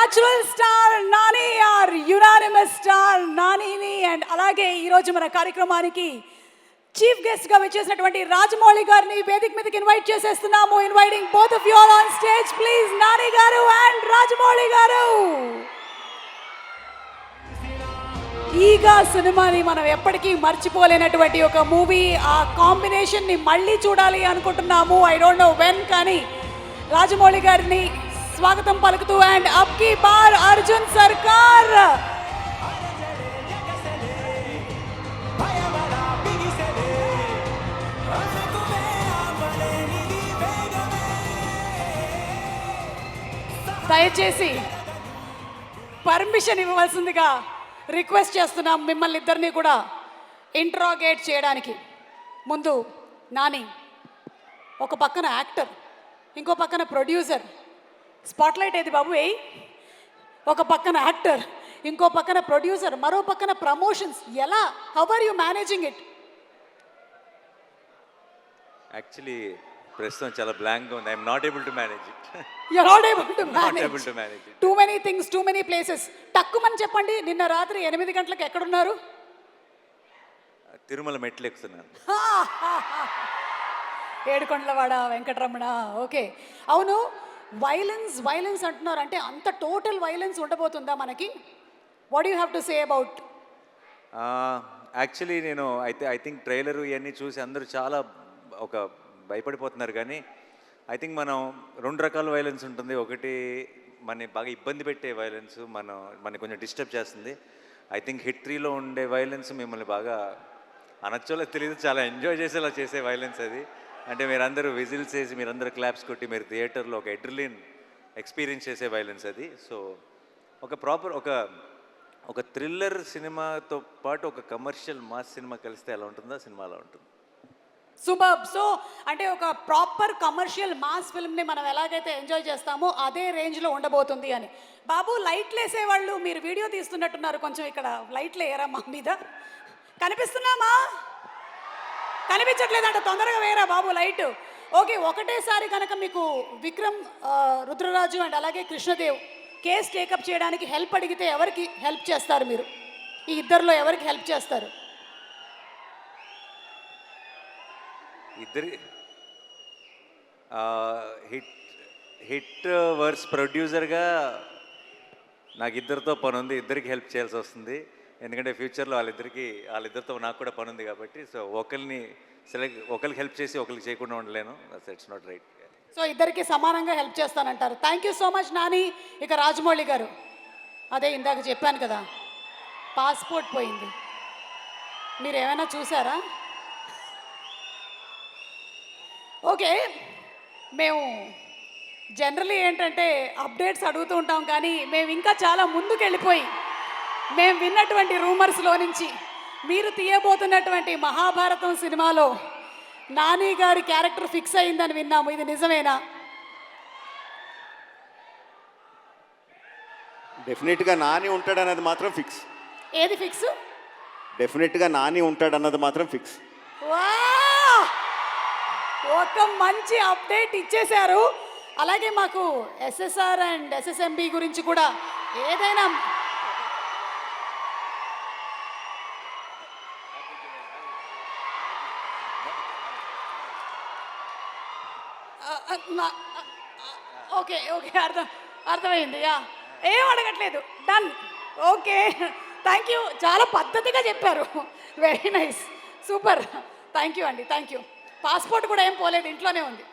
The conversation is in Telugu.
Natural star Nani or unanimous star నానిని అండ్ అలాగే ఈరోజు మన కార్యక్రమానికి చీఫ్ గెస్ట్ గా వచ్చేసినటువంటి రాజమౌళి గారిని వేదిక మీదకి ఇన్వైట్ చేసేస్తున్నాము. Inviting both of you all on stage please. Nani గారు అండ్ రాజమౌళి గారు. ఈగా సినిమాని మనం ఎప్పటికీ మర్చిపోలేనటువంటి ఒక మూవీ. ఆ కాంబినేషన్ ని మళ్ళీ చూడాలి అనుకుంటున్నాము. ఐ డోంట్ నో వెన్, కానీ రాజమౌళి గారిని స్వాగతం పలుకుతూ అండ్ అబ్ కీ బార్ అర్జున్ సర్కార్. దయచేసి పర్మిషన్ ఇవ్వవలసిందిగా రిక్వెస్ట్ చేస్తున్నాం మిమ్మల్ని ఇద్దరిని కూడా ఇంట్రాగేట్ చేయడానికి. ముందు నాని ఒక పక్కన యాక్టర్, ఇంకో పక్కన ప్రొడ్యూసర్. స్పాట్లైట్ ఏది బాబు? ఒక పక్కన యాక్టర్, ఇంకో పక్కన ప్రొడ్యూసర్, మరో పక్కన ప్రమోషన్స్. ఎలా? How are you managing it? Actually ప్రస్తుతం చాలా బ్లాంక్గా ఉంది. I'm not able to manage it. You're not able to Not manage. able to manage it. Too many things, too many places. టక్కుమని చెప్పండి, నిన్న రాత్రి 8 గంటలకు ఎక్కడున్నారు? తిరుమల మెట్లు ఎక్కుతున్నాను. ఏడుకొండలవాడ వెంకటరమణ. ఓకే, అవును, వైలెన్స్ వైలెన్స్ అంటున్నారు. అంటే అంత టోటల్ వైలెన్స్ ఉండబోతుందా మనకి? What you have to say about? Actually నేను ఐ థింక్ ట్రైలర్ ఇవన్నీ చూసి అందరూ చాలా ఒక భయపడిపోతున్నారు. కానీ ఐ థింక్ మనం రెండు రకాల వైలెన్స్ ఉంటుంది. ఒకటి మన బాగా ఇబ్బంది పెట్టే వైలెన్స్, మన కొంచెం డిస్టర్బ్ చేస్తుంది. ఐ థింక్ హిట్ 3లో ఉండే వైలెన్స్ మిమ్మల్ని బాగా అనొచ్చోలో తెలియదు, చాలా ఎంజాయ్ చేసేలా చేసే వైలెన్స్ అది. అంటే మీరందరూ విజిల్స్ వేసి, మీరందరూ క్లాప్స్ కొట్టి, మీరు థియేటర్లో ఒక ఎడ్రిలిన్ ఎక్స్పీరియన్స్ చేసే వైలెన్స్ అది. సో ఒక ప్రాపర్ ఒక థ్రిల్లర్ సినిమాతో పాటు ఒక కమర్షియల్ మాస్ సినిమా కలిస్తే ఎలా ఉంటుందో సినిమా అలా ఉంటుంది. సూపర్. సో అంటే ఒక ప్రాపర్ కమర్షియల్ మాస్ ఫిల్మ్ని మనం ఎలాగైతే ఎంజాయ్ చేస్తామో అదే రేంజ్లో ఉండబోతుంది అని. బాబు, లైట్లు వేసేవాళ్ళు మీరు వీడియో తీస్తున్నట్టున్నారు. కొంచెం ఇక్కడ లైట్లు వేయరా మా మీద? కనిపిస్తున్నామా? కనిపించట్లేదంట. తొందరగా వేయరా బాబు లైట్. ఓకే, ఒకటేసారి కనుక మీకు విక్రమ్, రుద్రరాజు అండ్ అలాగే కృష్ణదేవ్ కేస్ టేకప్ చేయడానికి హెల్ప్ అడిగితే ఎవరికి హెల్ప్ చేస్తారు మీరు? ఈ ఇద్దరిలో ఎవరికి హెల్ప్ చేస్తారు? ఇద్దరి హిట్ వర్స్ ప్రొడ్యూసర్గా నాకు ఇద్దరితో పని ఉంది. ఇద్దరికి హెల్ప్ చేయాల్సి వస్తుంది. ఎందుకంటే ఫ్యూచర్లో వాళ్ళిద్దరితో నాకు కూడా పని ఉంది కాబట్టి. సో ఒకరికి హెల్ప్ చేసి ఒకరికి చేయకుండా ఉండలేను. It's not right. సో ఇద్దరికి సమానంగా హెల్ప్ చేస్తానంటారు. Thank you so much Nani. ఇక రాజమౌళి గారు, అదే ఇందాక చెప్పాను కదా, పాస్పోర్ట్ పోయింది. మీరు ఏమైనా చూసారా? ఓకే, మేము జనరలీ ఏంటంటే అప్డేట్స్ అడుగుతూ ఉంటాం, కానీ మేము ఇంకా చాలా ముందుకు వెళ్ళిపోయి మేము విన్నటువంటి రూమర్స్లో నుంచి మీరు తీయబోతున్నటువంటి మహాభారతం సినిమాలో నాని గారి క్యారెక్టర్ ఫిక్స్ అయిందని విన్నాము. ఇది నిజమేనా? డెఫినెట్గా నాని ఉంటాడన్నది మాత్రం ఫిక్స్. ఏది ఫిక్స్? డెఫినెట్గా నాని ఉంటాడన్నది మాత్రం ఫిక్స్. వా, ఒక మంచి అప్డేట్ ఇచ్చేశారు. అలాగే మాకు ఎస్ఎస్ఆర్ అండ్ ఎస్ఎస్ఎంబి గురించి కూడా ఏదైనా ఓకే ఓకే అర్థమైంది. ఏం అడగట్లేదు. డన్. Okay, thank you. చాలా పద్ధతిగా చెప్పారు. Very nice, super. Thank you అండి, థ్యాంక్ యూ. పాస్పోర్ట్ కూడా ఏం పోలేదు, ఇంట్లోనే ఉంది.